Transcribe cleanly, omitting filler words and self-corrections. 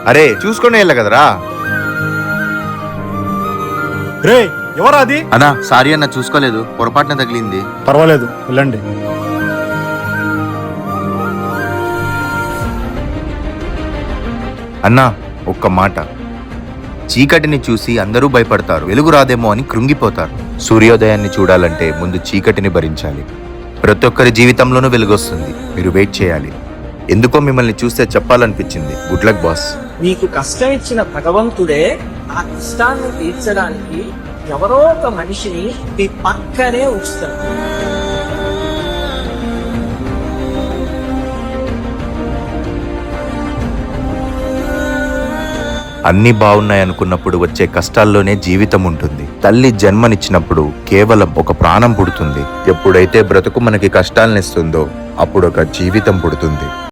అరే చూసుకునే వెళ్ళ కదరా. రే ఎవరా అది? అన్నా సారీ అన్న, చూసుకోలేదు, పొరపాటున తగిలింది. పర్వాలేదు, వెళ్ళండి. అన్నా ఒక్క మాట, చీకటిని చూసి అందరూ భయపడతారు, వెలుగు రాదేమో అని కృంగిపోతారు. సూర్యోదయాన్ని చూడాలంటే ముందు చీకటిని భరించాలి. ప్రతి ఒక్కరి జీవితంలోనూ వెలుగొస్తుంది, మీరు వెయిట్ చేయాలి. ఎందుకో మిమ్మల్ని చూస్తే చెప్పాలనిపించింది. Good luck boss. నీకు కష్టం ఇచ్చిన భగవంతుడే ఆ కష్టాన్ని తీర్చడానికి ఎవరో ఒక మనిషిని నీ పక్కనే ఉంచుతాడు. అన్నీ బాగున్నాయనుకున్నప్పుడు వచ్చే కష్టాల్లోనే జీవితం ఉంటుంది. తల్లి జన్మనిచ్చినప్పుడు కేవలం ఒక ప్రాణం పుడుతుంది. ఎప్పుడైతే బ్రతుకు మనకి కష్టాలనిస్తుందో అప్పుడు ఒక జీవితం పుడుతుంది.